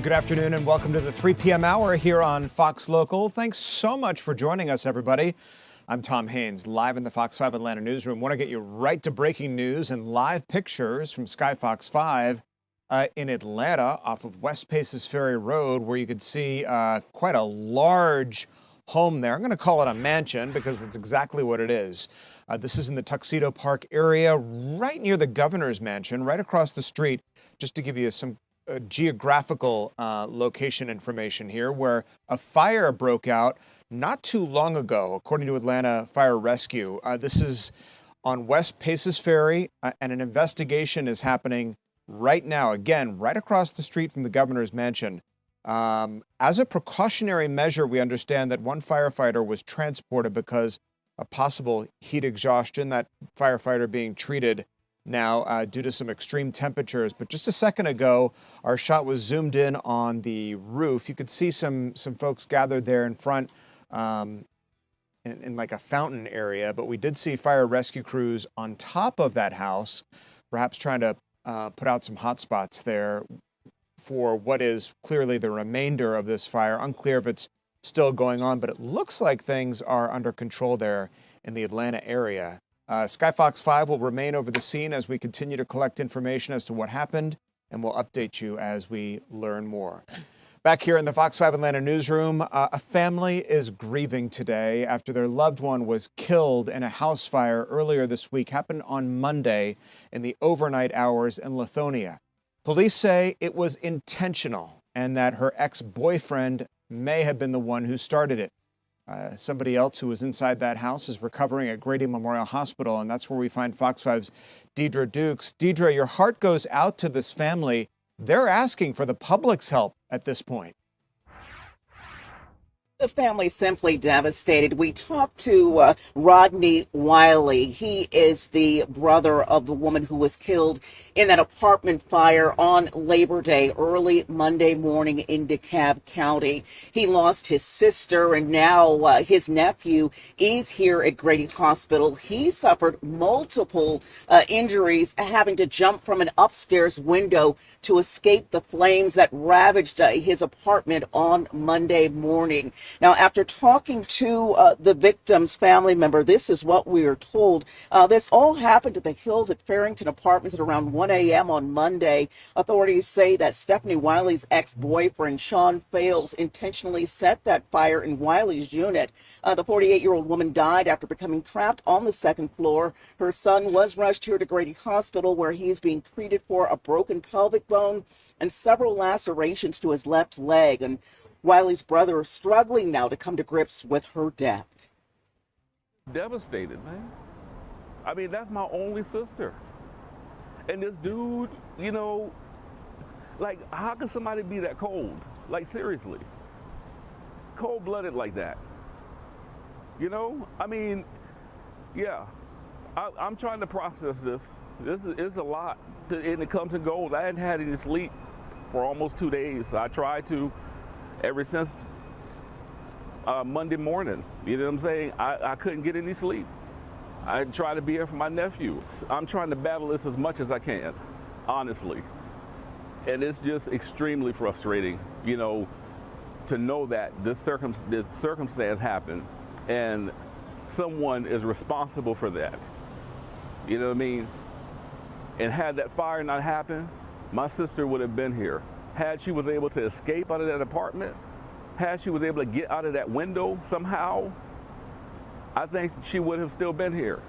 Good afternoon and welcome to the 3 p.m. hour here on Fox Local. Thanks so much for joining us, everybody. I'm Tom Haines, live in the Fox 5 Atlanta newsroom. Want to get you right to breaking news and live pictures from Sky Fox 5 in Atlanta off of West Paces Ferry Road, where you could see quite a large home there. I'm going to call it a mansion because that's exactly what it is. This is in the Tuxedo Park area, right near the governor's mansion, right across the street, just to give you some geographical location information here, where a fire broke out not too long ago, according to Atlanta Fire Rescue. This is on West Paces Ferry, and an investigation is happening right now, again, right across the street from the governor's mansion. As a precautionary measure, we understand that one firefighter was transported because of possible heat exhaustion, that firefighter being treated now due to some extreme temperatures. But just a second ago, our shot was zoomed in on the roof. You could see some folks gathered there in front in like a fountain area, but we did see fire rescue crews on top of that house, perhaps trying to put out some hot spots there for what is clearly the remainder of this fire. Unclear if it's still going on, but it looks like things are under control there in the Atlanta area. Sky Fox 5 will remain over the scene as we continue to collect information as to what happened, and we'll update you as we learn more. Back here in the Fox 5 Atlanta newsroom, a family is grieving today after their loved one was killed in a house fire earlier this week. Happened on Monday in the overnight hours in Lithonia. Police say it was intentional and that her ex-boyfriend may have been the one who started it. Somebody else who was inside that house is recovering at Grady Memorial Hospital, and that's where we find Fox 5's Deidre Dukes. Deidre, your heart goes out to this family. They're asking for the public's help at this point. The family simply devastated. We talked to Rodney Wiley. He is the brother of the woman who was killed in that apartment fire on Labor Day, early Monday morning in DeKalb County. He lost his sister, and now his nephew is here at Grady Hospital. He suffered multiple injuries, having to jump from an upstairs window to escape the flames that ravaged his apartment on Monday morning. Now, after talking to the victim's family member, this is what we are told. This all happened at the Hills at Farrington Apartments at around 1 a.m. on Monday. Authorities say that Stephanie Wiley's ex-boyfriend, Sean Fales, intentionally set that fire in Wiley's unit. The 48-year-old woman died after becoming trapped on the second floor. Her son was rushed here to Grady Hospital, where he is being treated for a broken pelvic bone and several lacerations to his left leg. And Wiley's brother is struggling now to come to grips with her death. Devastated, man. I mean, that's my only sister. And this dude, you know, like, how can somebody be that cold? Like, seriously. Cold-blooded like that. You know? I mean, yeah. I'm trying to process this. This is a lot. And it comes and goes. I hadn't had any sleep for almost 2 days. I tried to ever since Monday morning. You know what I'm saying? I couldn't get any sleep. I try to be here for my nephew. I'm trying to battle this as much as I can, honestly. And it's just extremely frustrating, you know, to know that this circumstance happened and someone is responsible for that. You know what I mean? And had that fire not happened, my sister would have been here. Had she was able to escape out of that apartment, had she was able to get out of that window somehow, I think she would have still been here.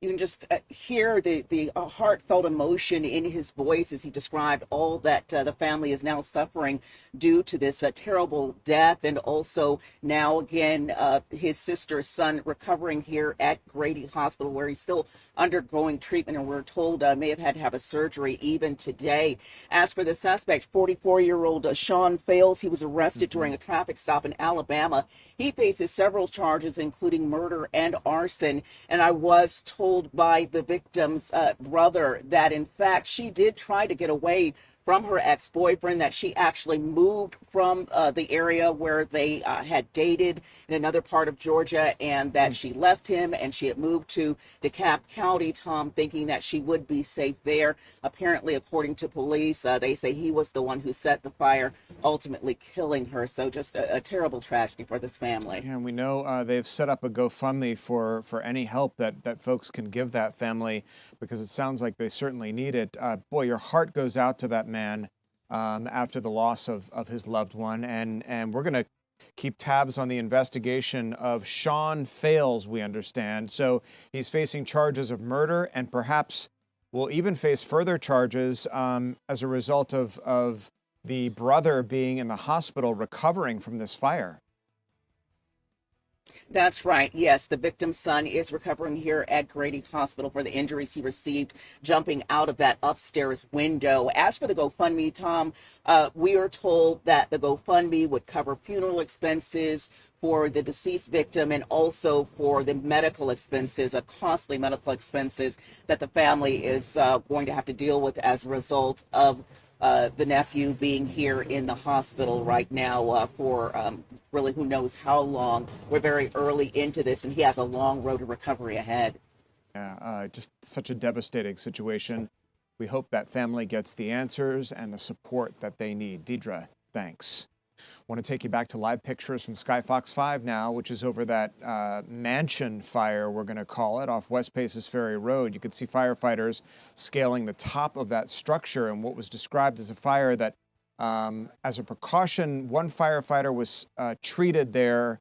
You can just hear the heartfelt emotion in his voice as he described all that the family is now suffering due to this terrible death, and also now again his sister's son recovering here at Grady Hospital, where he's still undergoing treatment, and we're told may have had to have a surgery even today. As for the suspect, 44-year-old Sean Fales, he was arrested during a traffic stop in Alabama. He faces several charges, including murder and arson, and I was told by the victim's brother that in fact she did try to get away from her ex-boyfriend that she actually moved from the area where they had dated in another part of Georgia, and that she left him and she had moved to DeKalb County, Tom, thinking that she would be safe there. Apparently, according to police, they say he was the one who set the fire, ultimately killing her. So just a terrible tragedy for this family. Yeah, and we know they've set up a GoFundMe for any help that folks can give that family, because it sounds like they certainly need it. Boy, your heart goes out to that man after the loss of his loved one. And we're going to keep tabs on the investigation of Sean Fales, we understand. So he's facing charges of murder and perhaps will even face further charges as a result of the brother being in the hospital recovering from this fire. That's right. Yes, the victim's son is recovering here at Grady Hospital for the injuries he received jumping out of that upstairs window. As for the GoFundMe, Tom, we are told that the GoFundMe would cover funeral expenses for the deceased victim and also for the medical expenses, costly medical expenses that the family is going to have to deal with as a result of the nephew being here in the hospital right now for really who knows how long. We're very early into this, and he has a long road to recovery ahead. Yeah, just such a devastating situation. We hope that family gets the answers and the support that they need. Deidre, thanks. Want to take you back to live pictures from Sky Fox 5 now, which is over that mansion fire, we're going to call it, off West Paces Ferry Road. You could see firefighters scaling the top of that structure in what was described as a fire that, as a precaution, one firefighter was treated there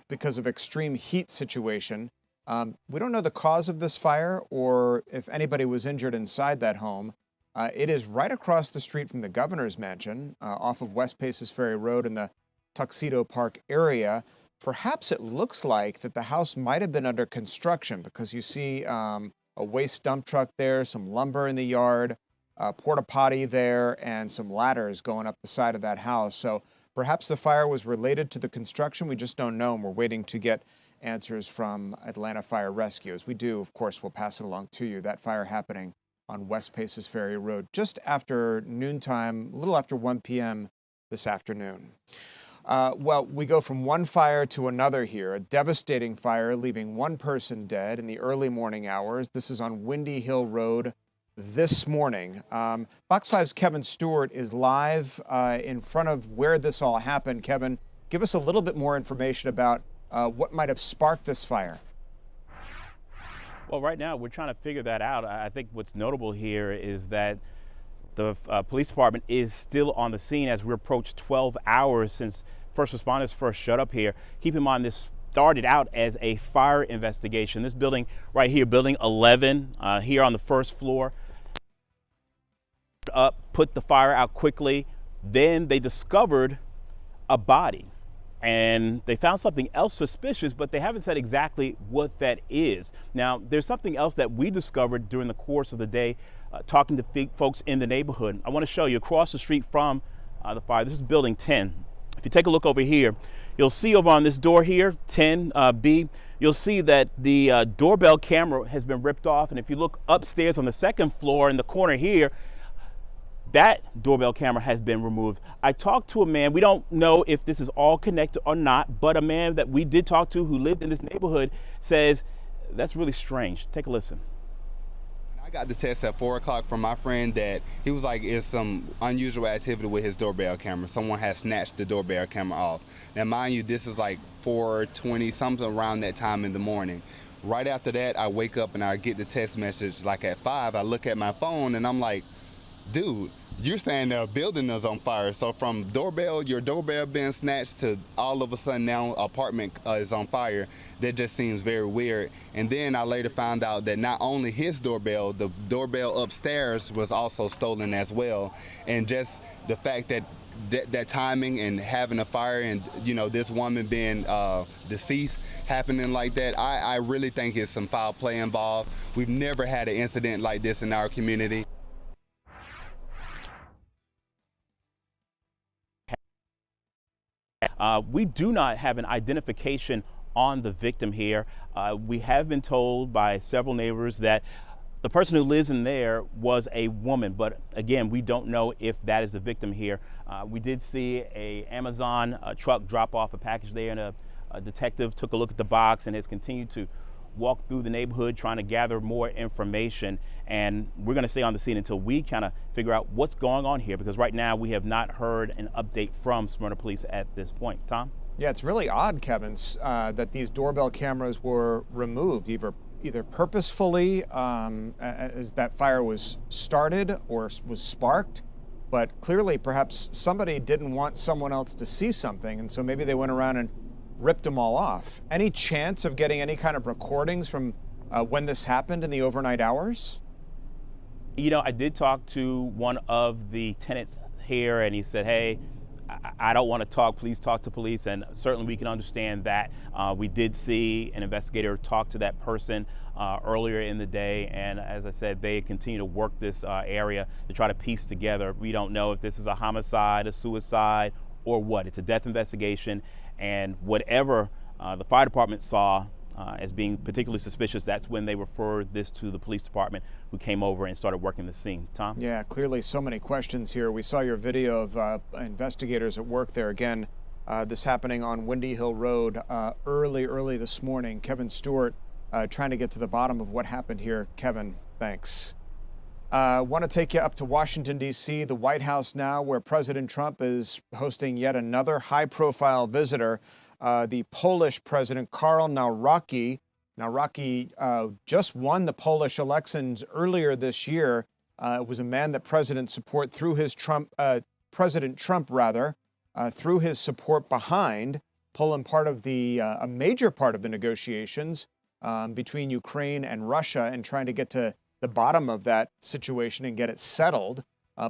because of extreme heat situation. We don't know the cause of this fire or if anybody was injured inside that home. It is right across the street from the governor's mansion off of West Paces Ferry Road in the Tuxedo Park area. Perhaps it looks like that the house might have been under construction because you see a waste dump truck there, some lumber in the yard, a porta potty there, and some ladders going up the side of that house. So perhaps the fire was related to the construction. We just don't know, and we're waiting to get answers from Atlanta Fire Rescue. As we do, of course, we'll pass it along to you. That fire happening on West Paces Ferry Road just after noontime, a little after 1 p.m. this afternoon. Well, we go from one fire to another here, a devastating fire leaving one person dead in the early morning hours. This is on Windy Hill Road this morning. Fox 5's Kevin Stewart is live in front of where this all happened. Kevin, give us a little bit more information about what might have sparked this fire. Well, right now we're trying to figure that out. I think what's notable here is that the police department is still on the scene as we approach 12 hours since first responders first showed up here. Keep in mind, this started out as a fire investigation. This building right here, building 11, here on the first floor, put the fire out quickly. Then they discovered a body. And they found something else suspicious, but they haven't said exactly what that is. Now, there's something else that we discovered during the course of the day, talking to folks in the neighborhood. I want to show you across the street from the fire. This is building 10. If you take a look over here, you'll see over on this door here, 10B, you'll see that the doorbell camera has been ripped off. And if you look upstairs on the second floor in the corner here, that doorbell camera has been removed. I talked to a man, we don't know if this is all connected or not, but a man that we did talk to who lived in this neighborhood says that's really strange. Take a listen. I got the text at 4 o'clock from my friend that he was like, it's some unusual activity with his doorbell camera. Someone has snatched the doorbell camera off. Now, mind you, this is like 4:20, something around that time in the morning. Right after that, I wake up and I get the text message like at 5. I look at my phone and I'm like, dude, you're saying the building is on fire. So from your doorbell being snatched to all of a sudden now apartment is on fire, that just seems very weird. And then I later found out that not only his doorbell, the doorbell upstairs was also stolen as well. And just the fact that that timing and having a fire and, you know, this woman being deceased happening like that, I really think it's some foul play involved. We've never had an incident like this in our community. We do not have an identification on the victim here. We have been told by several neighbors that The person who lives in there was a woman, but again, we don't know if that is the victim here. We did see a Amazon truck drop off a package there, and a detective took a look at the box and has continued to walk through the neighborhood trying to gather more information. And we're going to stay on the scene until we kind of figure out what's going on here, because right now we have not heard an update from Smyrna Police at this point. Tom? Yeah, it's really odd, Kevin, that these doorbell cameras were removed, either purposefully as that fire was started or was sparked, but clearly perhaps somebody didn't want someone else to see something, and so maybe they went around and ripped them all off. Any chance of getting any kind of recordings from when this happened in the overnight hours? You know, I did talk to one of the tenants here, and he said, hey, I don't want to talk, please talk to police, and certainly we can understand that. We did see an investigator talk to that person earlier in the day, and as I said, they continue to work this area to try to piece together. We don't know if this is a homicide, a suicide, or what. It's a death investigation, and whatever the fire department saw as being particularly suspicious, that's when they referred this to the police department, who came over and started working the scene. Tom? Yeah, clearly so many questions here. We saw your video of investigators at work there. Again, this happening on Windy Hill Road early this morning. Kevin Stewart trying to get to the bottom of what happened here. Kevin, thanks. Want to take you up to Washington, D.C., the White House now, where President Trump is hosting yet another high-profile visitor, the Polish President Karol Nawrocki. Nawrocki just won the Polish elections earlier this year. It was a man that President support through his President Trump through his support behind Poland, part of a major part of the negotiations between Ukraine and Russia, and trying to get to the bottom of that situation and get it settled.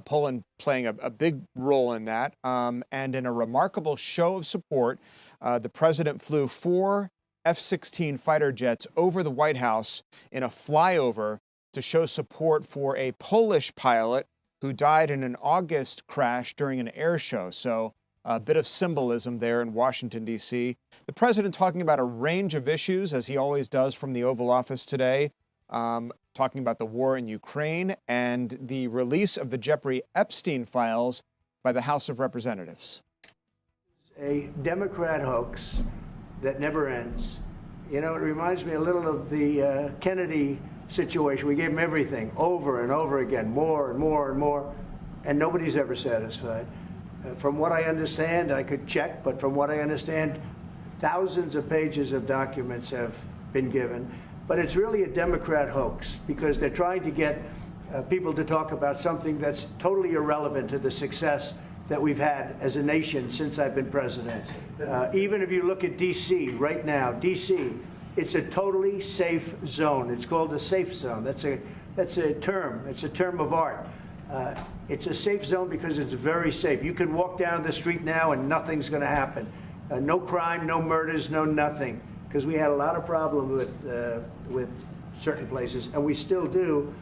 Poland playing a big role in that. And in a remarkable show of support, the president flew 4 F-16 fighter jets over the White House in a flyover to show support for a Polish pilot who died in an August crash during an air show. So a bit of symbolism there in Washington, D.C. The president talking about a range of issues, as he always does from the Oval Office today, talking about the war in Ukraine and the release of the Jeffrey Epstein files by the House of Representatives. A Democrat hoax that never ends. You know, it reminds me a little of the Kennedy situation. We gave him everything over and over again, more and more and more, and nobody's ever satisfied. From what I understand, I could check, but from what I understand, thousands of pages of documents have been given. But it's really a Democrat hoax, because they're trying to get people to talk about something that's totally irrelevant to the success that we've had as a nation since I've been president. Even if you look at D.C. right now, D.C., it's a totally safe zone. It's called a safe zone. That's a term. It's a term of art. It's a safe zone because it's very safe. You can walk down the street now and nothing's going to happen. No crime, no murders, no nothing. Because we had a lot of problems with certain places, and we still do,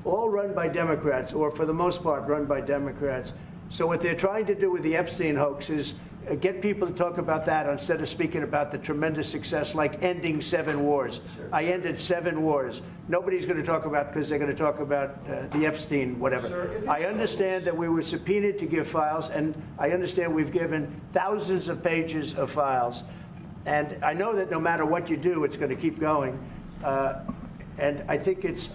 all run by Democrats, or for the most part run by Democrats. So what they're trying to do with the Epstein hoax is get people to talk about that instead of speaking about the tremendous success, like ending 7 wars. I ended 7 wars. Nobody's going to talk about, because they're going to talk about the Epstein whatever. I understand that we were subpoenaed to give files, and I understand we've given thousands of pages of files. And I know that no matter what you do, it's going to keep going. And I think it's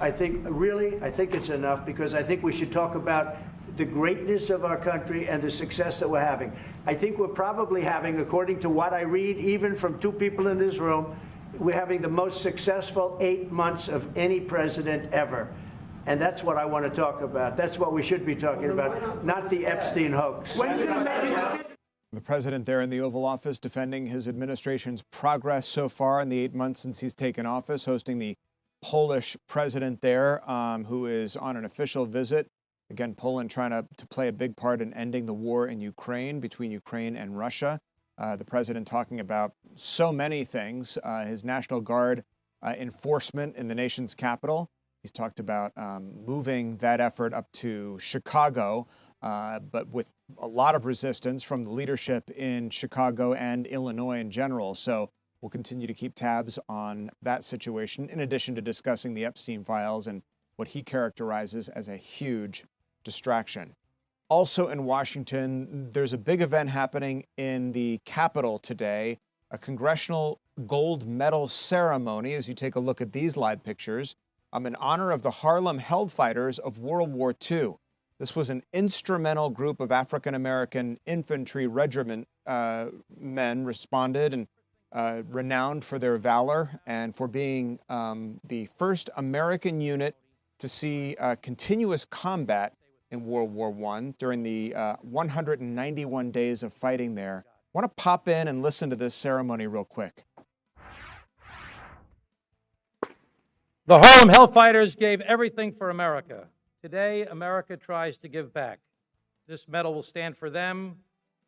enough, because I think we should talk about the greatness of our country and the success that we're having. I think we're probably having, according to what I read, even from 2 people in this room, we're having the most successful 8 months of any president ever. And that's what I want to talk about. That's what we should be talking about, not the Epstein hoax. The president there in the Oval Office defending his administration's progress so far in the 8 months since he's taken office, hosting the Polish president there, who is on an official visit. Again, Poland trying to play a big part in ending the war in Ukraine, between Ukraine and Russia. The president talking about so many things, his National Guard enforcement in the nation's capital. He's talked about moving that effort up to Chicago, but with a lot of resistance from the leadership in Chicago and Illinois in general. So We'll continue to keep tabs on that situation, in addition to discussing the Epstein files and what he characterizes as a huge distraction. Also in Washington, there's a big event happening in the Capitol today, a congressional gold medal ceremony, as you take a look at these live pictures, in honor of the Harlem Hell Fighters of World War II. This was an instrumental group of African-American infantry regiment men responded and renowned for their valor and for being the first American unit to see continuous combat in World War I during the 191 days of fighting there. I want to pop in and listen to this ceremony real quick. The Harlem Hell Fighters gave everything for America. Today, America tries to give back. This medal will stand for them,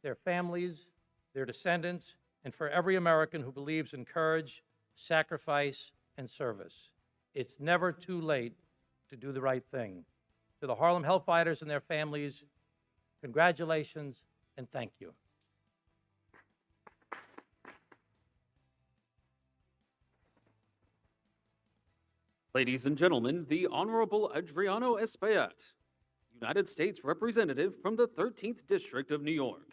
their families, their descendants, and for every American who believes in courage, sacrifice, and service. It's never too late to do the right thing. To the Harlem Hell Fighters and their families, congratulations and thank you. Ladies and gentlemen, the Honorable Adriano Espaillat, United States Representative from the 13th District of New York.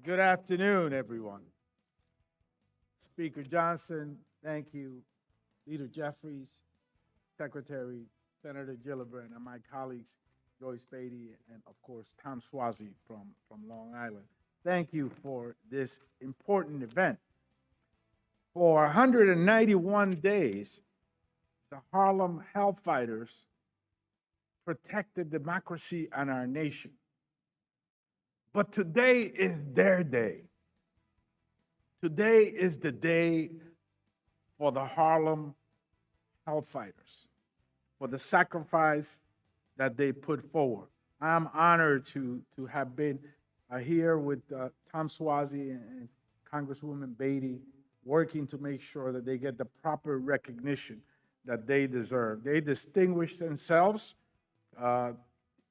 Good afternoon, everyone. Speaker Johnson, thank you. Leader Jeffries, Secretary, Senator Gillibrand, and my colleagues, Joyce Beatty, and of course, Tom Swazi from Long Island. Thank you for this important event. For 191 days, the Harlem Hell Fighters protected democracy and our nation. But today is their day. Today is the day for the Harlem Hell Fighters, for the sacrifice that they put forward. I'm honored to have been here with Tom Swazi and Congresswoman Beatty, working to make sure that they get the proper recognition that they deserve. They distinguished themselves.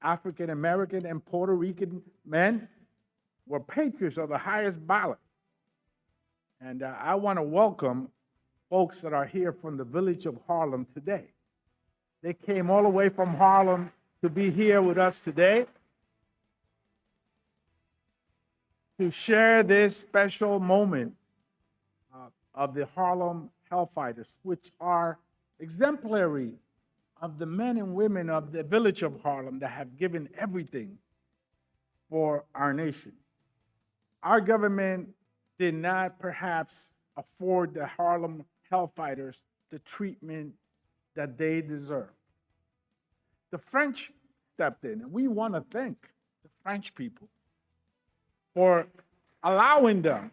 African American and Puerto Rican men were patriots of the highest ballot. And I want to welcome folks that are here from the village of Harlem today. They came all the way from Harlem to be here with us today to share this special moment of the Harlem Hell Fighters, which are exemplary of the men and women of the village of Harlem that have given everything for our nation. Our government did not perhaps afford the Harlem Hell Fighters the treatment that they deserve. The French stepped in, and we want to thank the French people for allowing them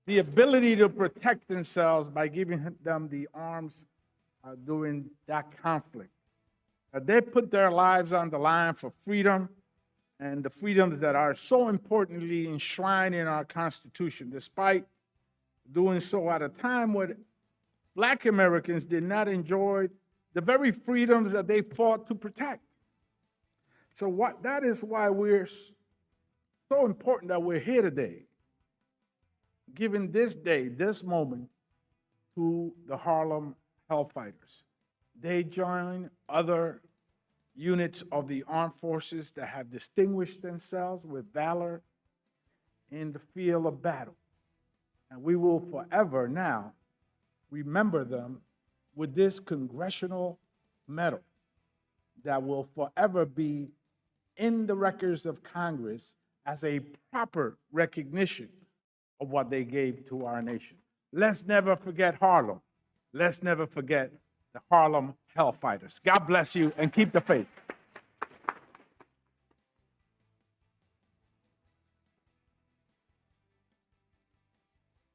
the ability to protect themselves by giving them the arms during that conflict. They put their lives on the line for freedom and the freedoms that are so importantly enshrined in our Constitution, despite doing so at a time when Black Americans did not enjoy the very freedoms that they fought to protect. So that is why we're so important that we're here today, giving this day, this moment, to the Harlem Hell Fighters. They join other units of the armed forces that have distinguished themselves with valor in the field of battle. And we will forever now remember them with this congressional medal that will forever be in the records of Congress as a proper recognition of what they gave to our nation. Let's never forget Harlem. Let's never forget the Harlem Hell Fighters. God bless you and keep the faith.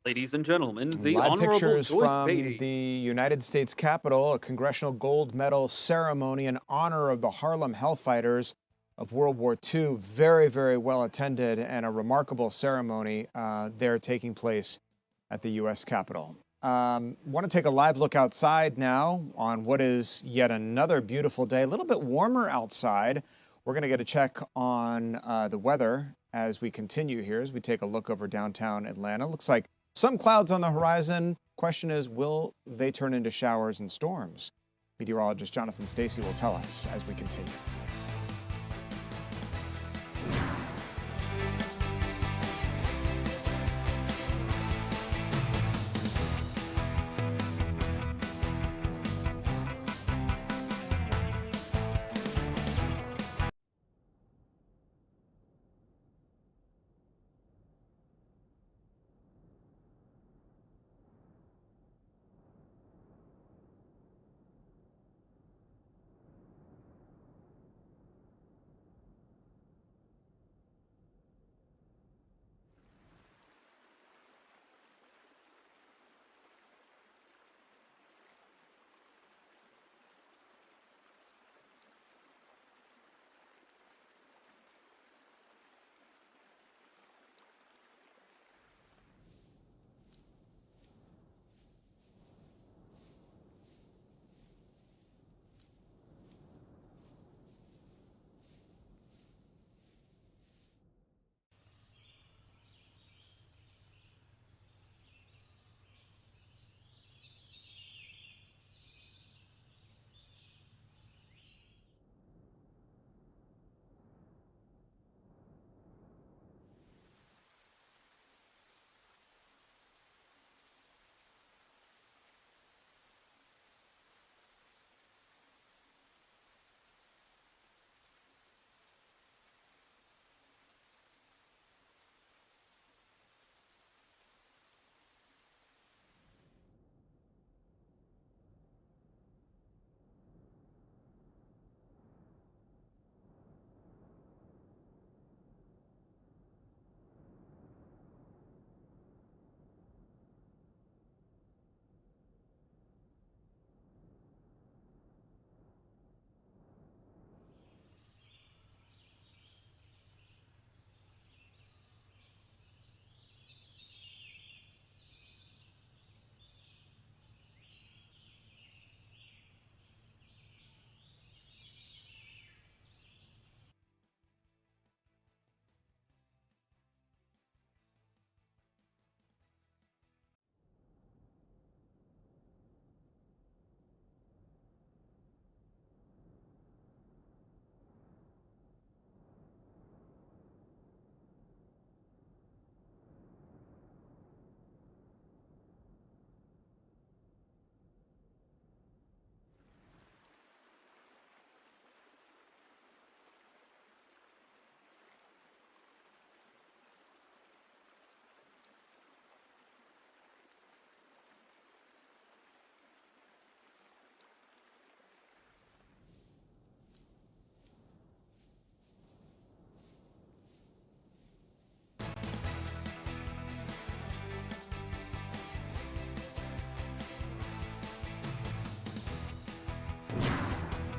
Ladies and gentlemen, the Live Honorable pictures Joyce from Beatty. the United States Capitol, a congressional gold medal ceremony in honor of the Harlem Hell Fighters of World War II. Very, very well attended and a remarkable ceremony there taking place at the U.S. Capitol. Want to take a live look outside now on what is yet another beautiful day. A little bit warmer outside. We're We're going to get a check on the weather as we continue here, as we take a look over downtown Atlanta. Looks like some clouds on the horizon. Question is, will they turn into showers and storms? Meteorologist Jonathan Stacy will tell us as we continue.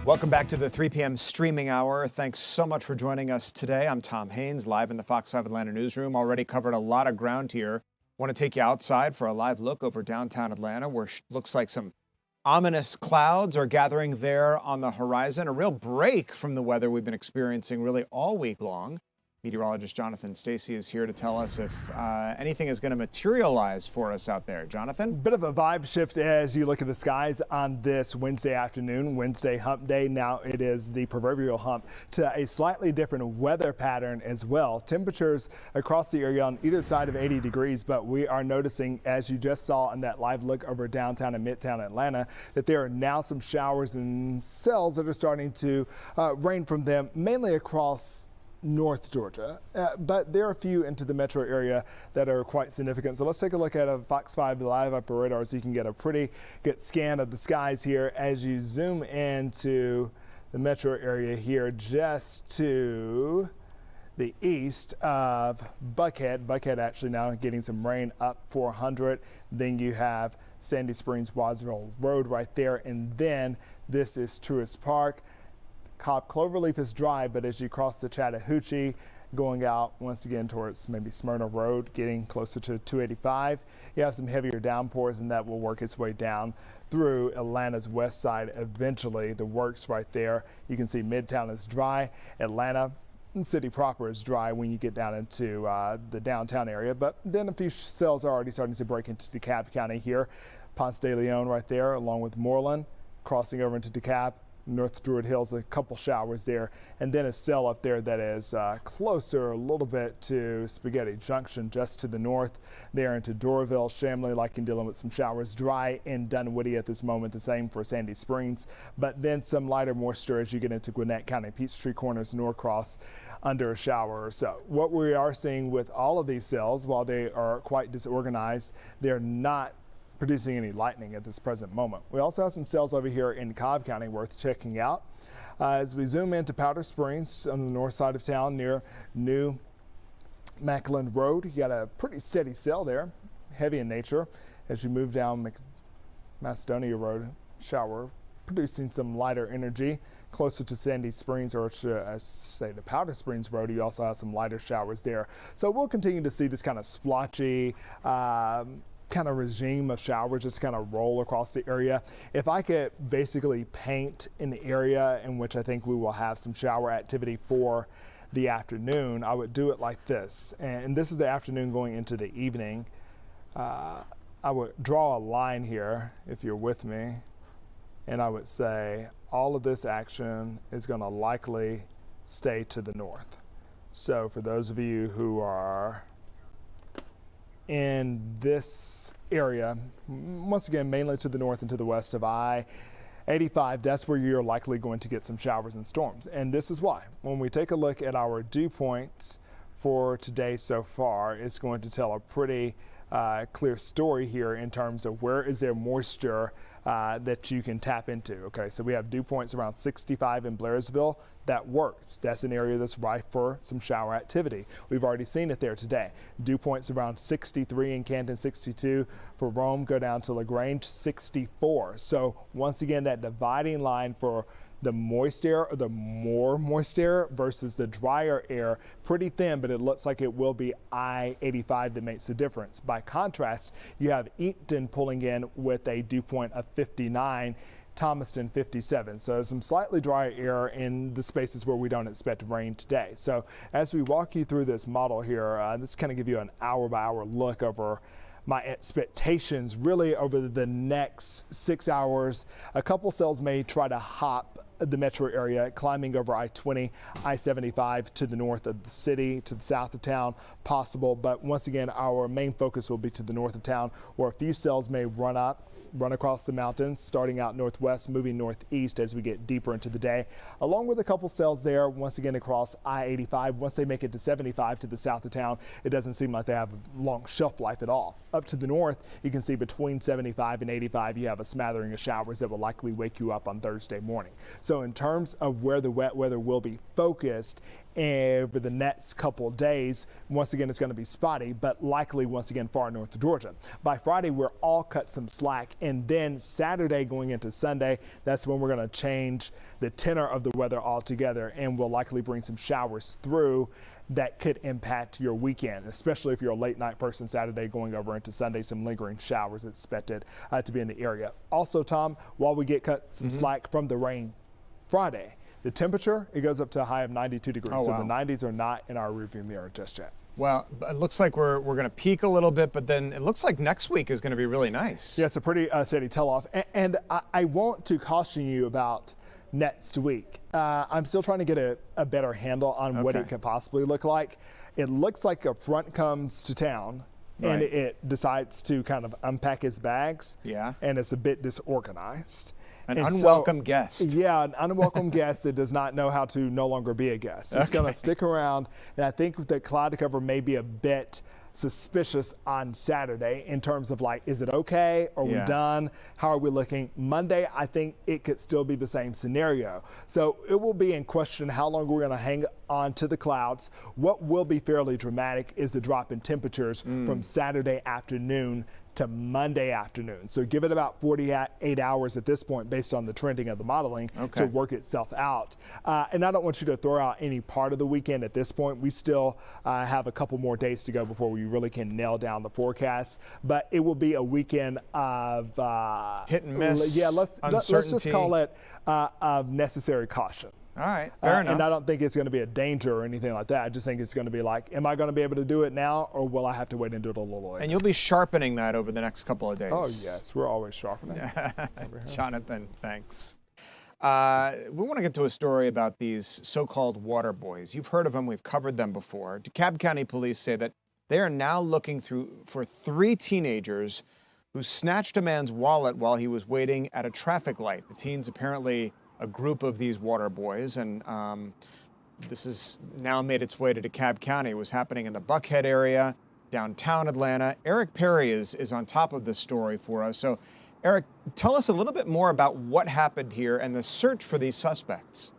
Welcome back to the 3 p.m. streaming hour. Thanks so much for joining us today. I'm Tom Haines, live in the Fox 5 Atlanta newsroom. Already covered a lot of ground here. Want to take you outside for a live look over downtown Atlanta, where looks like some ominous clouds are gathering there on the horizon. A real break from the weather we've been experiencing really all week long. Meteorologist Jonathan Stacy is here to tell us if anything is going to materialize for us out there. Jonathan? Bit of a vibe shift as you look at the skies on this Wednesday afternoon, Wednesday hump day. Now it is the proverbial hump to a slightly different weather pattern as well. Temperatures across the area on either side of 80 degrees, but we are noticing, as you just saw in that live look over downtown and midtown Atlanta, that there are now some showers and cells that are starting to rain from them, mainly across North Georgia, but there are a few into the metro area that are quite significant. So let's take a look at a Fox 5 live upper radar so you can get a pretty good scan of the skies here as you zoom into the metro area here just to the east of Buckhead. Buckhead actually now getting some rain up 400. Then you have Sandy Springs Wadsville Road right there, and then this is Truist Park. Cobb Cloverleaf is dry, but as you cross the Chattahoochee, going out once again towards maybe Smyrna Road, getting closer to 285, you have some heavier downpours, and that will work its way down through Atlanta's west side eventually. The works right there. You can see Midtown is dry. Atlanta city proper is dry when you get down into the downtown area, but then a few cells are already starting to break into DeKalb County here. Ponce de Leon right there, along with Moreland, crossing over into DeKalb. North Druid Hills, a couple showers there, and then a cell up there that is closer a little bit to Spaghetti Junction, just to the north there into Doraville, Chamblee, like in dealing with some showers. Dry in Dunwoody at this moment, the same for Sandy Springs, but then some lighter moisture as you get into Gwinnett County, Peachtree Corners, Norcross, under a shower or so. What we are seeing with all of these cells, while they are quite disorganized, they're not producing any lightning at this present moment. We also have some cells over here in Cobb County worth checking out. As we zoom into Powder Springs on the north side of town near New Mackland Road, you got a pretty steady cell there, heavy in nature. As you move down Macedonia Road, shower producing some lighter energy. Closer to Sandy Springs, or I should say the Powder Springs Road, you also have some lighter showers there. So we'll continue to see this kind of splotchy kind of regime of showers just kind of roll across the area. If I could basically paint an area in which I think we will have some shower activity for the afternoon, I would do it like this. And this is the afternoon going into the evening. I would draw a line here, if you're with me, and I would say all of this action is going to likely stay to the north. So for those of you who are in this area, once again, mainly to the north and to the west of I-85, that's where you're likely going to get some showers and storms. And this is why. When we take a look at our dew points for today so far, it's going to tell a pretty clear story here in terms of where is there moisture that you can tap into. Okay, so we have dew points around 65 in Blairsville. That works. That's an area that's ripe for some shower activity. We've already seen it there today. Dew points around 63 in Canton, 62 for Rome, go down to LaGrange, 64. So once again, that dividing line for the moist air, or the more moist air versus the drier air, pretty thin, but it looks like it will be I-85 that makes the difference. By contrast, you have Eaton pulling in with a dew point of 59, Thomaston 57. So some slightly drier air in the spaces where we don't expect rain today. So as we walk you through this model here, this kind of give you an hour by hour look over my expectations really over the next 6 hours. A couple cells may try to hop the metro area, climbing over I-20, I-75 to the north of the city, to the south of town, possible. But once again, our main focus will be to the north of town, where a few cells may run across the mountains, starting out northwest, moving northeast as we get deeper into the day, along with a couple cells there, once again across I-85. Once they make it to 75 to the south of town, it doesn't seem like they have a long shelf life at all. Up to the north, you can see between 75 and 85, you have a smattering of showers that will likely wake you up on Thursday morning. So in terms of where the wet weather will be focused over the next couple days, once again, it's going to be spotty, but likely once again far north of Georgia. By Friday, we're all cut some slack, and then Saturday going into Sunday, that's when we're going to change the tenor of the weather altogether, and we'll likely bring some showers through that could impact your weekend, especially if you're a late night person. Saturday going over into Sunday, some lingering showers expected to be in the area. Also, Tom, while we get cut some slack from the rain Friday, the temperature, it goes up to a high of 92 degrees. Oh, so wow. the 90s are not in our rearview mirror just yet. Well, it looks like we're going to peak a little bit, but then it looks like next week is going to be really nice. Yeah, it's a pretty steady tell-off. And I want to caution you about next week. I'm still trying to get a better handle on what it could possibly look like. It looks like a front comes to town, and it decides to kind of unpack its bags. Yeah. And it's a bit disorganized. An unwelcome guest. Yeah, an unwelcome guest that does not know how to no longer be a guest. It's going to stick around, and I think the cloud cover may be a bit suspicious on Saturday in terms of like, is it okay? Are we done? How are we looking? Monday, I think it could still be the same scenario. So it will be in question how long we're going to hang on to the clouds. What will be fairly dramatic is the drop in temperatures from Saturday afternoon to Monday afternoon. So give it about 48 hours at this point based on the trending of the modeling to work itself out. And I don't want you to throw out any part of the weekend at this point. We still have a couple more days to go before we really can nail down the forecast. But it will be a weekend of hit and miss. Yeah, let's just call it of necessary caution. All right, fair enough. And I don't think it's going to be a danger or anything like that. I just think it's going to be like, am I going to be able to do it now, or will I have to wait and do it a little later? And you'll be sharpening that over the next couple of days. Oh, yes. We're always sharpening. Jonathan, thanks. We want to get to a story about these so-called water boys. You've heard of them. We've covered them before. DeKalb County police say that they are now looking for 3 teenagers who snatched a man's wallet while he was waiting at a traffic light. The teens apparently a group of these water boys, and this has now made its way to DeKalb County. It was happening in the Buckhead area, downtown Atlanta. Eric Perry is on top of this story for us. So, Eric, tell us a little bit more about what happened here and the search for these suspects.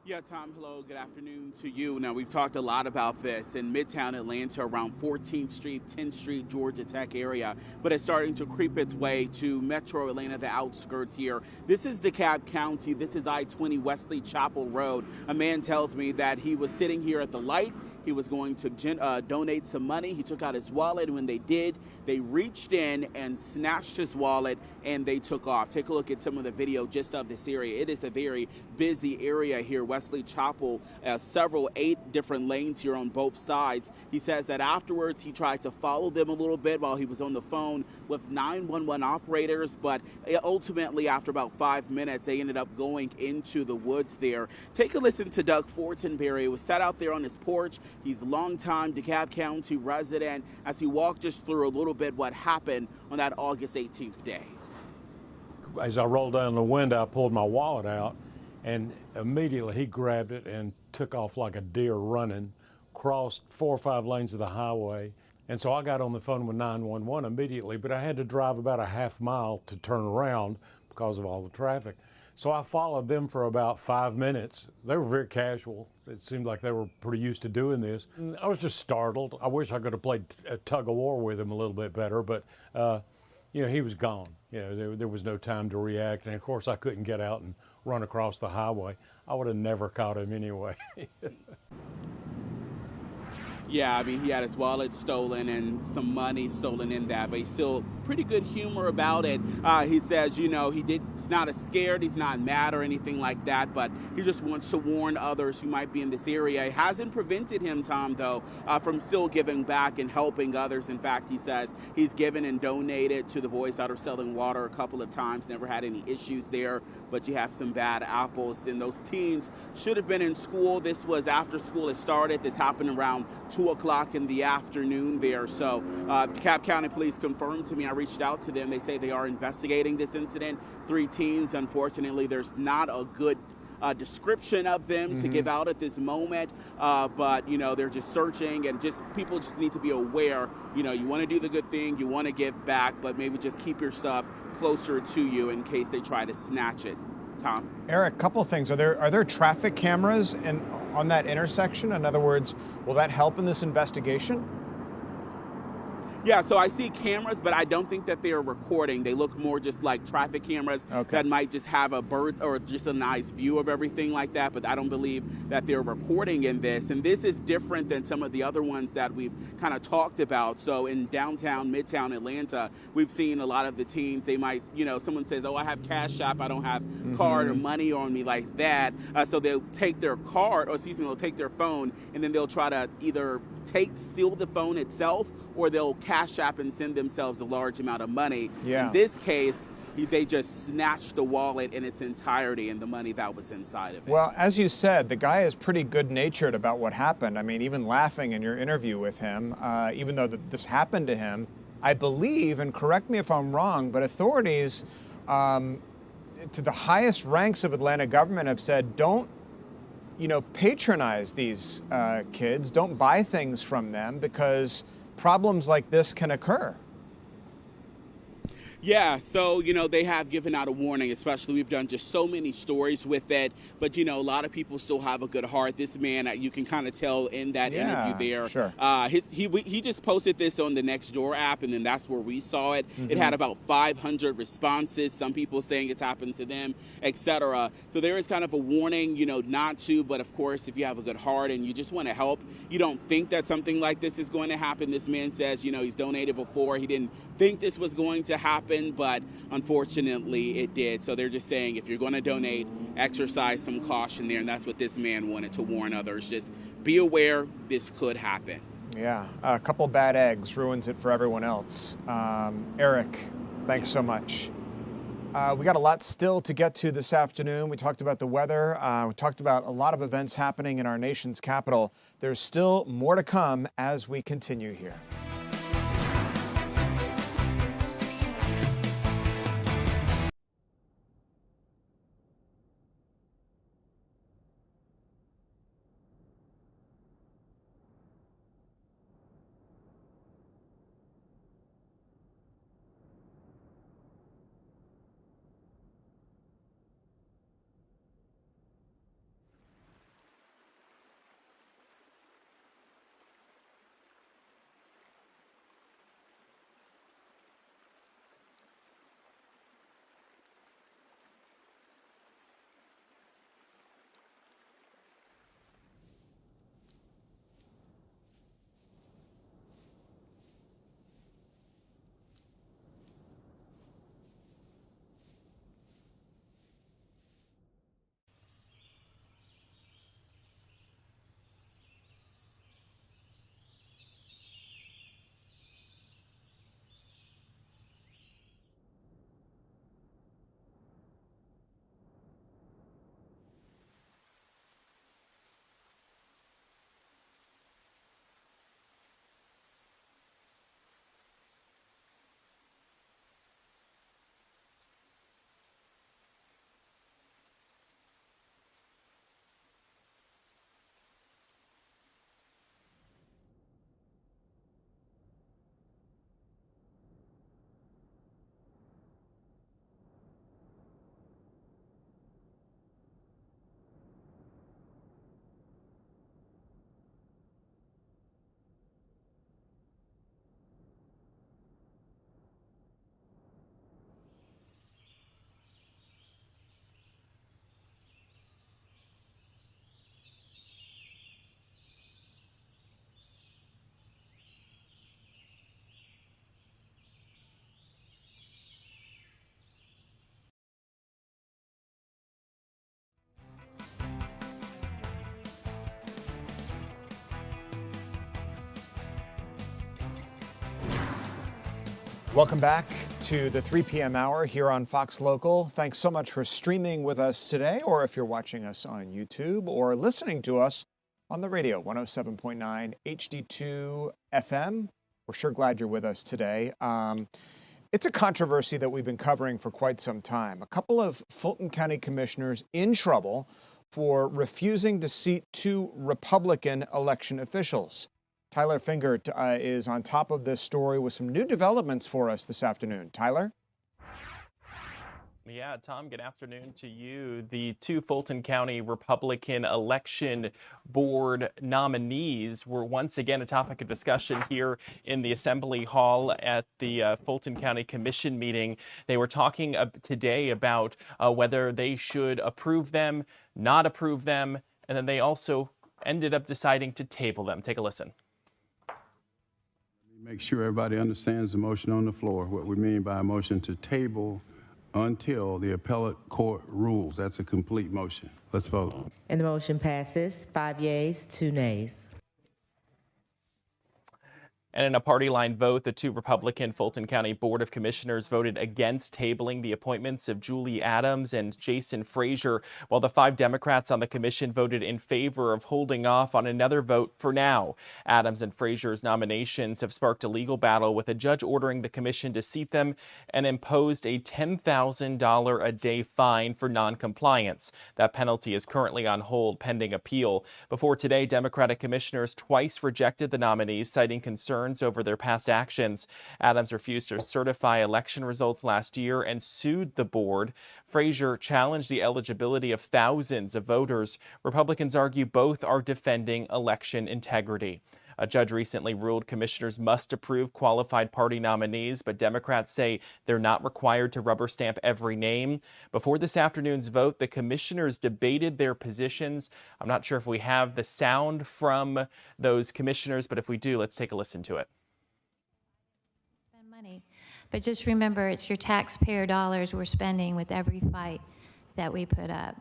Yeah, Tom, hello, good afternoon to you. Now, we've talked a lot about this in Midtown Atlanta around 14th Street, 10th Street, Georgia Tech area, but it's starting to creep its way to Metro Atlanta, the outskirts here. This is DeKalb County. This is I-20 Wesley Chapel Road. A man tells me that he was sitting here at the light. He was going to donate some money. He took out his wallet, and when they did, they reached in and snatched his wallet, and they took off. Take a look at some of the video just of this area. It is a very busy area here, Wesley Chapel, 8 different lanes here on both sides. He says that afterwards he tried to follow them a little bit while he was on the phone with 911 operators, but ultimately after about 5 minutes, they ended up going into the woods there. Take a listen to Doug Fortenberry. He was sat out there on his porch. He's a longtime DeKalb County resident, as he walked us through a little bit what happened on that August 18th day. As I rolled down the window, I pulled my wallet out, and immediately he grabbed it and took off like a deer running, crossed 4 or 5 lanes of the highway. And so I got on the phone with 911 immediately, but I had to drive about a half mile to turn around because of all the traffic. So I followed them for about 5 minutes. They were very casual. It seemed like they were pretty used to doing this. I was just startled. I wish I could have played a tug of war with him a little bit better, but you know, he was gone. You know, there was no time to react. And of course I couldn't get out and run across the highway. I would have never caught him anyway. Yeah, I mean, he had his wallet stolen and some money stolen in that, but he's still pretty good humor about it. He says, you know, he's not scared, he's not mad or anything like that, but he just wants to warn others who might be in this area. It hasn't prevented him, Tom, though, from still giving back and helping others. In fact, he says he's given and donated to the boys that are selling water a couple of times, never had any issues there, but you have some bad apples. And those teens should have been in school. This was after school had started. This happened around 2 o'clock in the afternoon there. So DeKalb County Police confirmed to me. I reached out to them. They say they are investigating this incident. 3 teens. Unfortunately, there's not a good description of them to give out at this moment, but you know, they're just searching, and just people just need to be aware. You know, you want to do the good thing, you want to give back, but maybe just keep your stuff closer to you in case they try to snatch it. Tom? Eric, couple of things. Are there traffic cameras on that intersection? In other words, will that help in this investigation? Yeah, so I see cameras, but I don't think that they're recording. They look more just like traffic cameras that might just have a bird or just a nice view of everything like that, but I don't believe that they're recording in this. And this is different than some of the other ones that we've kind of talked about. So in downtown, midtown Atlanta, we've seen a lot of the teens, they might, you know, someone says, oh, I have Cash App, I don't have card or money on me like that. So they'll take their card, or excuse me, they'll take their phone, and then they'll try to either steal the phone itself, or they'll Cash App and send themselves a large amount of money. Yeah. In this case, they just snatched the wallet in its entirety and the money that was inside of it. Well, as you said, the guy is pretty good-natured about what happened. I mean, even laughing in your interview with him, even though this happened to him, I believe, and correct me if I'm wrong, but authorities to the highest ranks of Atlanta government have said, don't, you know, patronize these kids, don't buy things from them, because problems like this can occur. Yeah, so, they have given out a warning, especially we've done just so many stories with it. But, a lot of people still have a good heart. This man, you can kind of tell in that interview there. Sure. He just posted this on the Nextdoor app, and then that's where we saw it. It had about 500 responses, some people saying it's happened to them, etc. So there is kind of a warning, not to. But, of course, if you have a good heart and you just want to help, you don't think that something like this is going to happen. This man says, he's donated before. He didn't think this was going to happen, but unfortunately it did. So they're just saying if you're going to donate, exercise some caution there, and that's what this man wanted to warn others. Just be aware this could happen. Yeah, a couple bad eggs ruins it for everyone else. Eric, thanks so much. We got a lot still to get to this afternoon. We talked about the weather. We talked about a lot of events happening in our nation's capital. There's still more to come as we continue here. Welcome back to the 3 p.m. hour here on Fox Local. Thanks so much for streaming with us today, or if you're watching us on YouTube or listening to us on the radio, 107.9 HD2 FM. We're sure glad you're with us today. It's a controversy that we've been covering for quite some time. A couple of Fulton County commissioners in trouble for refusing to seat two Republican election officials. Tyler Finger is on top of this story with some new developments for us this afternoon. Tyler? Yeah, Tom, good afternoon to you. The two Fulton County Republican Election Board nominees were once again a topic of discussion here in the Assembly Hall at the Fulton County Commission meeting. They were talking today about whether they should approve them, not approve them, and then they also ended up deciding to table them. Take a listen. Make sure everybody understands the motion on the floor, what we mean by a motion to table until the appellate court rules. That's a complete motion. Let's vote. And the motion passes 5 yeas, 2 nays. And in a party line vote, the two Republican Fulton County Board of Commissioners voted against tabling the appointments of Julie Adams and Jason Frazier, while the 5 Democrats on the commission voted in favor of holding off on another vote for now. Adams and Frazier's nominations have sparked a legal battle, with a judge ordering the commission to seat them and imposed a $10,000 a day fine for noncompliance. That penalty is currently on hold pending appeal. Before today, Democratic commissioners twice rejected the nominees, citing concerns concerns over their past actions. Adams refused to certify election results last year and sued the board. Frazier challenged the eligibility of thousands of voters. Republicans argue both are defending election integrity. A judge recently ruled commissioners must approve qualified party nominees, but Democrats say they're not required to rubber stamp every name. Before this afternoon's vote, the commissioners debated their positions. I'm not sure if we have the sound from those commissioners, but if we do, let's take a listen to it. Spend money, but just remember, it's your taxpayer dollars we're spending with every fight that we put up.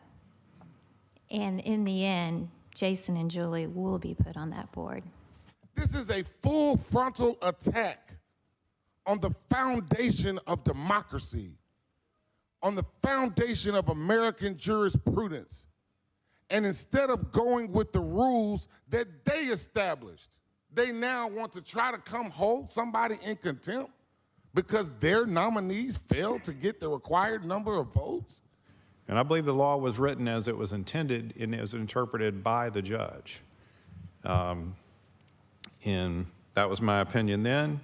And in the end, Jason and Julie will be put on that board. This is a full frontal attack on the foundation of democracy, on the foundation of American jurisprudence. And instead of going with the rules that they established, they now want to try to come hold somebody in contempt because their nominees failed to get the required number of votes. And I believe the law was written as it was intended and as interpreted by the judge. And that was my opinion then,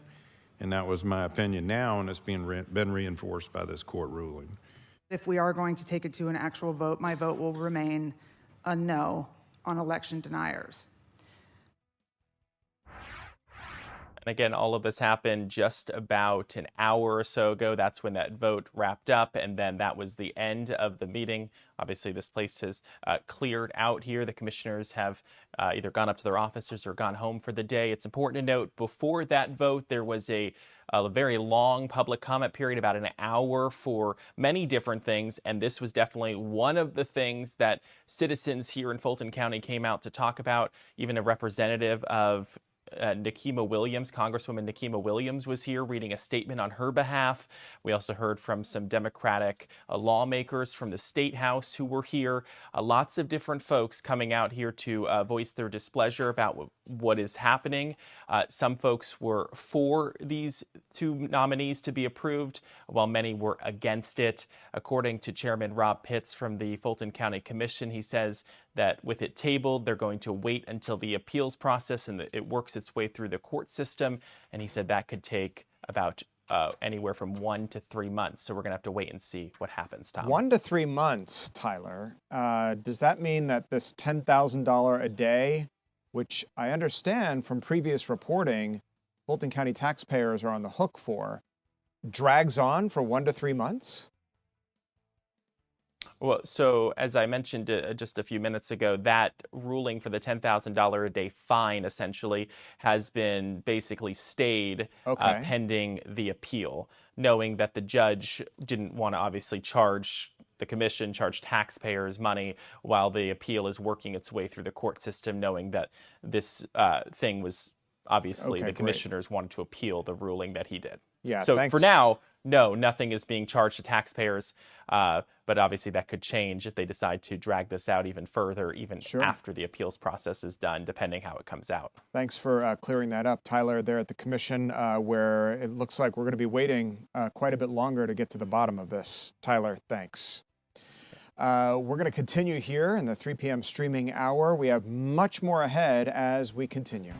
and that was my opinion now, and it's been reinforced by this court ruling. If we are going to take it to an actual vote, my vote will remain a no on election deniers. And again, all of this happened just about an hour or so ago. That's when that vote wrapped up, and then that was the end of the meeting. Obviously, this place has cleared out here. The commissioners have either gone up to their offices or gone home for the day. It's important to note, before that vote, there was a very long public comment period, about an hour, for many different things, and this was definitely one of the things that citizens here in Fulton County came out to talk about. Even a representative of Nikema Williams, Congresswoman Nikema Williams, was here reading a statement on her behalf. We also heard from some Democratic lawmakers from the State House who were here. Lots of different folks coming out here to voice their displeasure about what is happening. Some folks were for these two nominees to be approved, while many were against it. According to Chairman Rob Pitts from the Fulton County Commission, he says that with it tabled, they're going to wait until the appeals process and it works its way through the court system. And he said that could take about anywhere from 1 to 3 months. So we're going to have to wait and see what happens, Tom. 1 to 3 months, Tyler. Does that mean that this $10,000 a day, which I understand from previous reporting, Fulton County taxpayers are on the hook for, drags on for 1 to 3 months? Well, so as I mentioned just a few minutes ago, that ruling for the $10,000 a day fine essentially has been basically stayed pending the appeal, knowing that the judge didn't want to obviously charge the commission, charge taxpayers money while the appeal is working its way through the court system, knowing that this thing was obviously the commissioners wanted to appeal the ruling that he did. Yeah. So thanks. for now, no, nothing is being charged to taxpayers, but obviously that could change if they decide to drag this out even further, even after the appeals process is done, depending how it comes out. Thanks for clearing that up, Tyler, there at the commission, where it looks like we're going to be waiting quite a bit longer to get to the bottom of this. Tyler, thanks. We're going to continue here in the 3 p.m. streaming hour. We have much more ahead as we continue.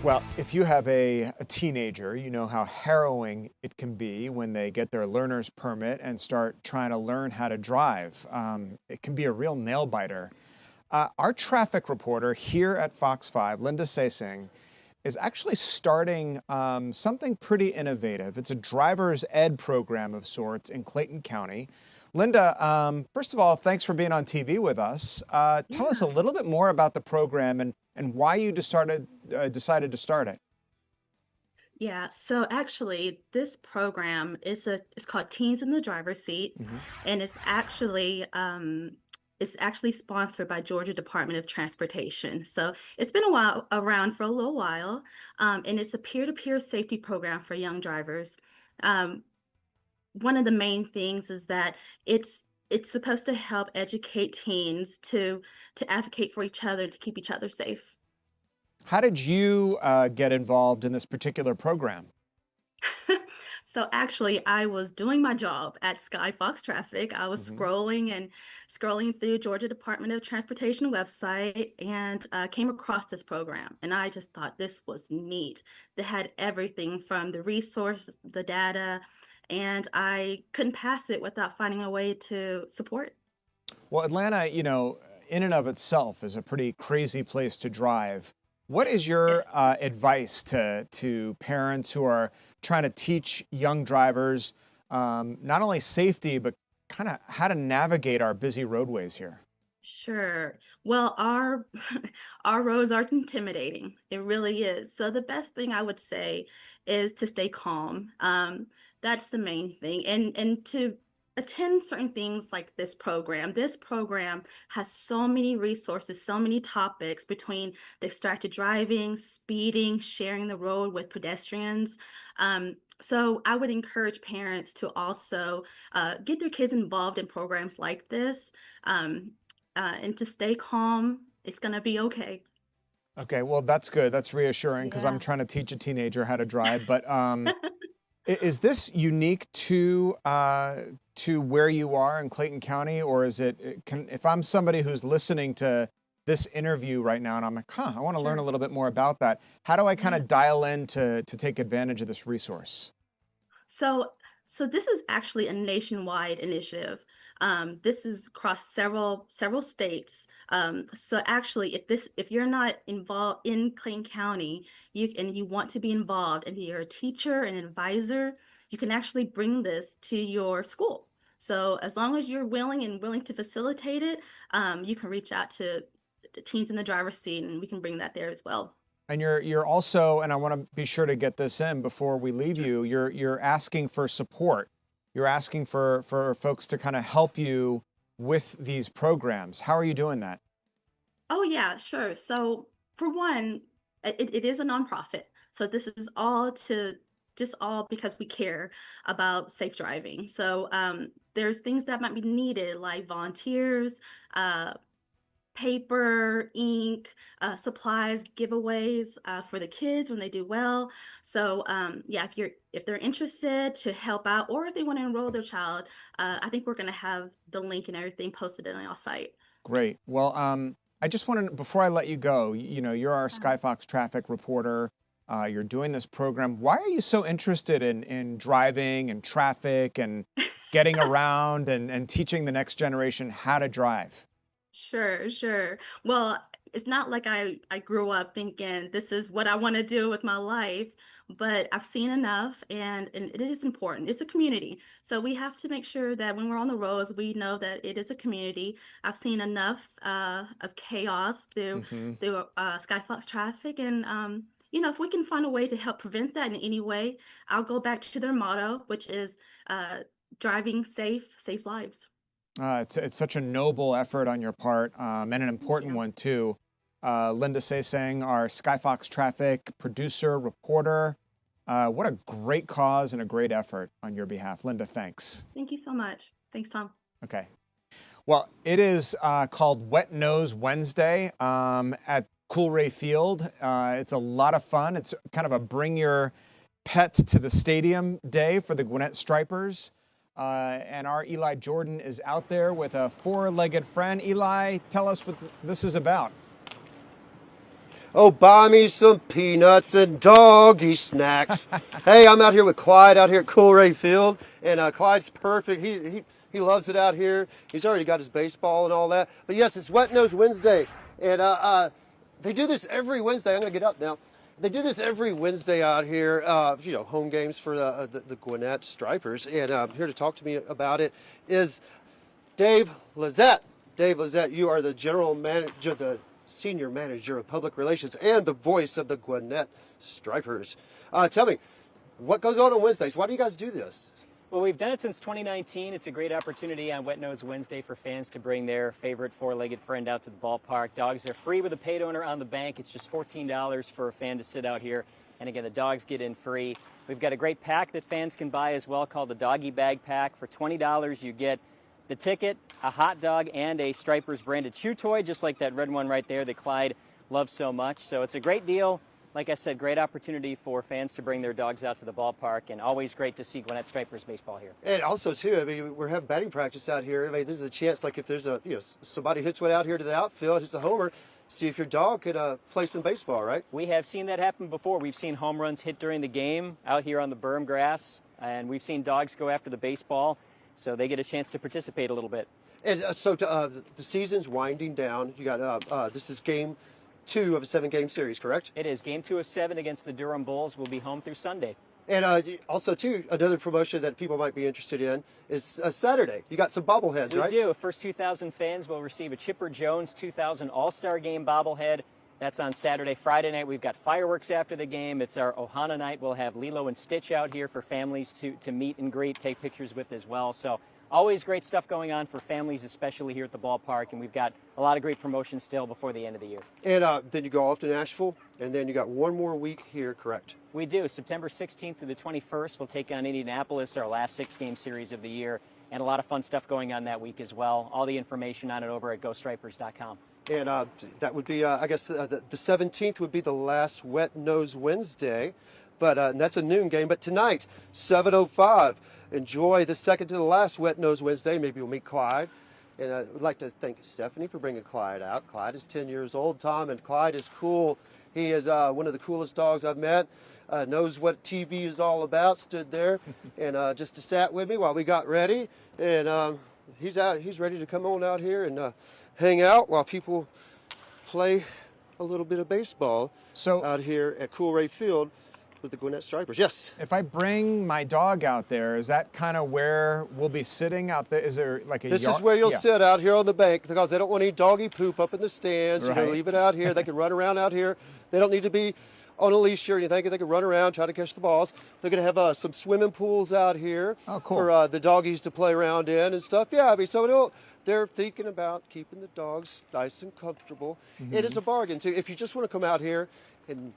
Well, if you have a teenager, you know how harrowing it can be when they get their learner's permit and start trying to learn how to drive. It can be a real nail biter. Our traffic reporter here at Fox 5, Linda Sesing, is actually starting something pretty innovative. It's a driver's ed program of sorts in Clayton County. Linda, first of all, thanks for being on TV with us. Tell us a little bit more about the program and why you decided to start it. Yeah, so actually, this program is it's called Teens in the Driver's Seat, and it's actually sponsored by Georgia Department of Transportation. So it's been around for a little while, and it's a peer-to-peer safety program for young drivers. One of the main things is that it's supposed to help educate teens to advocate for each other, to keep each other safe. How did you get involved in this particular program? So actually, I was doing my job at Sky Fox Traffic. I was scrolling through Georgia Department of Transportation website and came across this program. And I just thought this was neat. They had everything from the resources, the data, and I couldn't pass it without finding a way to support it. Well, Atlanta, you know, in and of itself is a pretty crazy place to drive. What is your advice to parents who are trying to teach young drivers not only safety, but kind of how to navigate our busy roadways here? Sure. Well, our our roads are intimidating. It really is. So the best thing I would say is to stay calm. That's the main thing, and to attend certain things like this program. This program has so many resources, so many topics between distracted driving, speeding, sharing the road with pedestrians. So I would encourage parents to also get their kids involved in programs like this, and to stay calm. It's going to be okay. Okay, well, that's good. That's reassuring because I'm trying to teach a teenager how to drive. But is this unique to where you are in Clayton County, or is if I'm somebody who's listening to this interview right now and I'm like, I want to learn a little bit more about that, how do I kind of dial in to take advantage of this resource? So this is actually a nationwide initiative. This is across several states. So actually, if you're not involved in Clayton County, you want to be involved, and you're a teacher and an advisor, you can actually bring this to your school. So as long as you're willing to facilitate it, you can reach out to the Teens in the Driver's Seat, and we can bring that there as well. And you're also, and I want to be sure to get this in before we leave you, you're asking for support. You're asking for folks to kind of help you with these programs. How are you doing that? Oh yeah, sure. So for one, it is a nonprofit. So this is all because we care about safe driving. So there's things that might be needed, like volunteers, paper, ink, supplies, giveaways for the kids when they do well. So yeah, if they're interested to help out, or if they want to enroll their child, I think we're going to have the link and everything posted on our site. Great. Well, I just want to, before I let you go, you know, you're our Sky Fox traffic reporter. You're doing this program. Why are you so interested in driving and traffic and getting around and teaching the next generation how to drive? Sure. Well, it's not like I grew up thinking this is what I want to do with my life, but I've seen enough, and it is important. It's a community. So we have to make sure that when we're on the roads, we know that it is a community. I've seen enough of chaos through Sky Fox traffic, and you know, if we can find a way to help prevent that in any way, I'll go back to their motto, which is driving safe saves lives. It's such a noble effort on your part, and an important one too. Linda Sesing, our Sky Fox traffic producer, reporter. What a great cause and a great effort on your behalf. Linda, thanks. Thank you so much. Thanks, Tom. Okay. Well, it is called Wet Nose Wednesday at Coolray Field. It's a lot of fun. It's kind of a bring your pet to the stadium day for the Gwinnett Stripers. And our Eli Jordan is out there with a four-legged friend. Eli, tell us what this is about. Oh, buy me some peanuts and doggy snacks. Hey, I'm out here with Clyde out here at Coolray Field, and Clyde's perfect. He loves it out here. He's already got his baseball and all that. But yes, it's Wet Nose Wednesday, and they do this every Wednesday. I'm gonna get up now. They do this every Wednesday out here. Home games for the Gwinnett Stripers, and here to talk to me about it is Dave Lizette. Dave Lizette, you are the general manager, the senior manager of public relations, and the voice of the Gwinnett Stripers. Tell me, what goes on Wednesdays? Why do you guys do this? Well, we've done it since 2019. It's a great opportunity on Wet Nose Wednesday for fans to bring their favorite four-legged friend out to the ballpark. Dogs are free with a paid owner on the bank. It's just $14 for a fan to sit out here. And again, the dogs get in free. We've got a great pack that fans can buy as well called the Doggy Bag Pack. For $20, you get the ticket, a hot dog, and a Stripers branded chew toy, just like that red one right there that Clyde loves so much. So it's a great deal. Like I said, great opportunity for fans to bring their dogs out to the ballpark, and always great to see Gwinnett Stripers baseball here. And also, too, I mean, we're having batting practice out here. I mean, this is a chance, like if there's somebody hits one out here to the outfield, hits a homer, see if your dog could play some baseball, right? We have seen that happen before. We've seen home runs hit during the game out here on the berm grass, and we've seen dogs go after the baseball, so they get a chance to participate a little bit. And the season's winding down. You got this is game 2 of a 7-game series, correct? It is. Game 2 of 7 against the Durham Bulls. Will be home through Sunday. And also, too, another promotion that people might be interested in is Saturday. You got some bobbleheads, right? We do. First 2,000 fans will receive a Chipper Jones 2000 All-Star Game bobblehead. That's on Saturday. Friday night, we've got fireworks after the game. It's our Ohana night. We'll have Lilo and Stitch out here for families to meet and greet, take pictures with as well. So always great stuff going on for families, especially here at the ballpark, and we've got a lot of great promotions still before the end of the year. And then you go off to Nashville, and then you got one more week here, correct? We do. September 16th through the 21st, we'll take on Indianapolis, our last 6-game series of the year, and a lot of fun stuff going on that week as well. All the information on it over at GoStripers.com. And that would be, I guess, the 17th would be the last Wet Nose Wednesday, but and that's a noon game. But tonight, 7:05. Enjoy the second to the last Wet Nose Wednesday. Maybe we'll meet Clyde. And I would like to thank Stephanie for bringing Clyde out. Clyde is 10 years old, Tom, and Clyde is cool. He is one of the coolest dogs I've met. Knows what TV is all about. Stood there and just sat with me while we got ready. And he's out. He's ready to come on out here and hang out while people play a little bit of baseball out here at Coolray Field with the Gwinnett Stripers. Yes. If I bring my dog out there, is that kind of where we'll be sitting out there? Is there like a This yard? is where you'll sit out here on the bank because they don't want any doggy poop up in the stands. Right. You know, leave it out here. They can run around out here. They don't need to be on a leash or anything. They can run around, try to catch the balls. They're going to have some swimming pools out here for the doggies to play around in and stuff. Yeah, I mean, so they're thinking about keeping the dogs nice and comfortable. Mm-hmm. It is a bargain, too. If you just want to come out here and,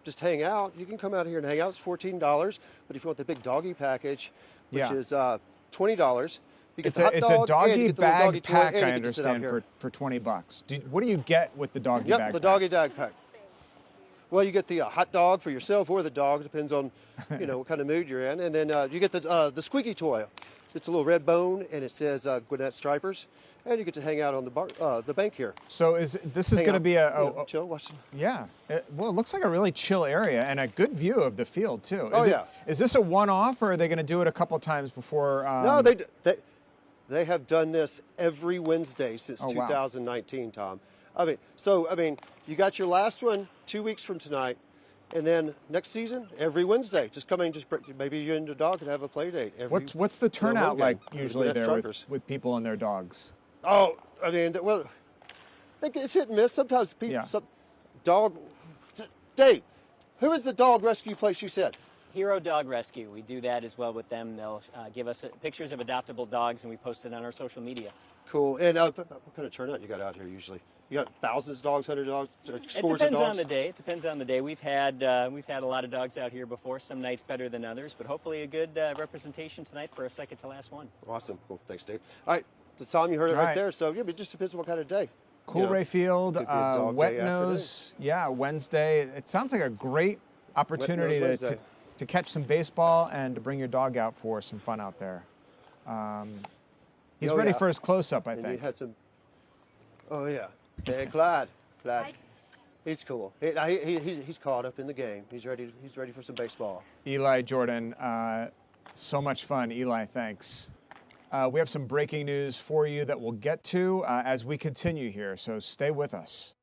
just hang out, you can come out here and hang out. It's $14. But if you want the big doggy package, which is $20, you get it's a doggy bag pack, I understand, for $20. What do you get with the doggy bag pack? The doggy bag pack. Well, you get the hot dog for yourself or the dog, depends on what kind of mood you're in. And then you get the squeaky toy. It's a little red bone, and it says Gwinnett Stripers. And you get to hang out on the bank here. So this is going to be chill, watching. Yeah. Well, it looks like a really chill area and a good view of the field, too. Yeah. Is this a one-off, or are they going to do it a couple times before? No, they have done this every Wednesday since 2019, Tom. I mean, you got your last one 2 weeks from tonight, and then next season, every Wednesday. Just come in, maybe you and your dog can have a play date. What's the turnout like usually there with people and their dogs? Oh, I mean, well, I think it's hit and miss. Sometimes people, Dave, who is the dog rescue place you said? Hero Dog Rescue. We do that as well with them. They'll give us pictures of adoptable dogs, and we post it on our social media. Cool. And what kind of turnout you got out here usually? You got thousands of dogs, 100 dogs, scores of dogs? It depends on the day. It depends on the day. We've had a lot of dogs out here before. Some nights better than others, but hopefully a good representation tonight for a second to last one. Awesome. Cool. Thanks, Dave. All right. So, Tom, you heard it right there. So, yeah, it just depends on what kind of day. Coolray Field, Wet Nose, Wednesday. It sounds like a great opportunity to catch some baseball and to bring your dog out for some fun out there. He's ready for his close-up, I think. You had some. Oh, yeah. And Clyde. He's cool. He's caught up in the game. He's ready. He's ready for some baseball. Eli, Jordan, so much fun. Eli, thanks. We have some breaking news for you that we'll get to as we continue here, so stay with us.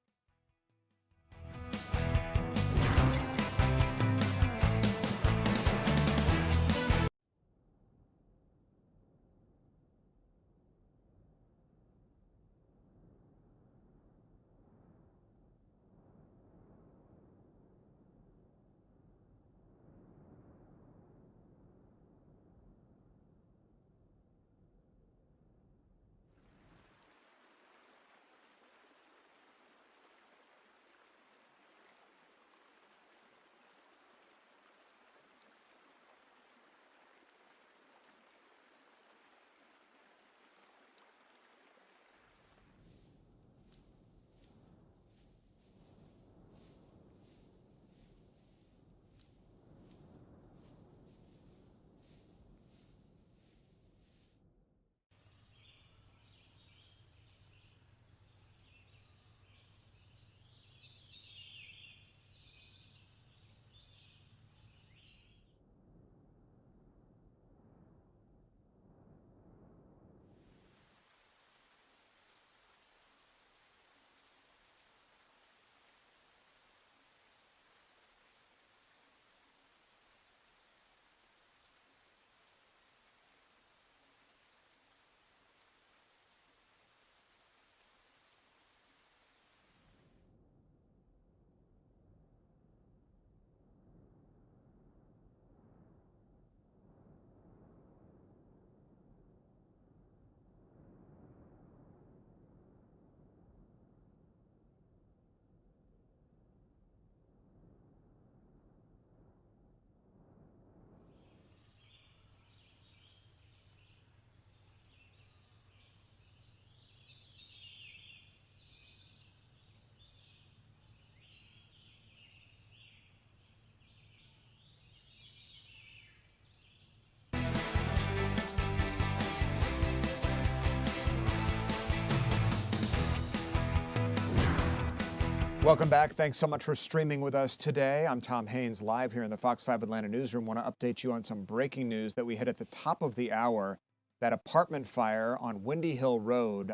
Welcome back. Thanks so much for streaming with us today. I'm Tom Haines, live here in the Fox 5 Atlanta newsroom. Want to update you on some breaking news that we hit at the top of the hour. That apartment fire on Windy Hill Road.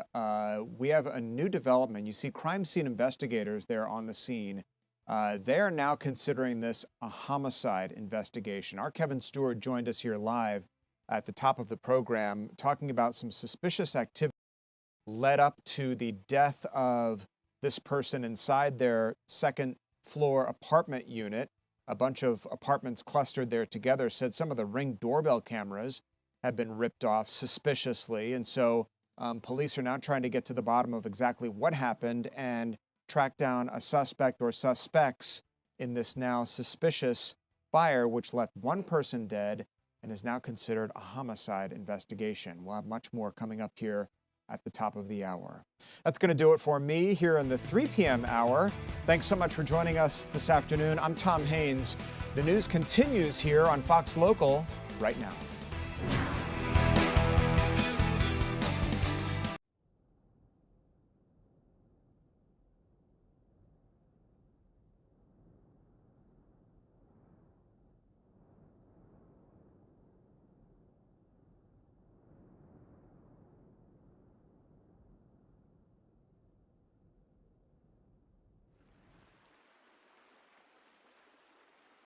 We have a new development. You see crime scene investigators there on the scene. They are now considering this a homicide investigation. Our Kevin Stewart joined us here live at the top of the program talking about some suspicious activity led up to the death of this person inside their second floor apartment unit. A bunch of apartments clustered there together. Said some of the Ring doorbell cameras have been ripped off suspiciously. And so police are now trying to get to the bottom of exactly what happened and track down a suspect or suspects in this now suspicious fire, which left one person dead and is now considered a homicide investigation. We'll have much more coming up here at the top of the hour. That's going to do it for me here in the 3 p.m. hour. Thanks so much for joining us this afternoon. I'm Tom Haines. The news continues here on Fox Local right now.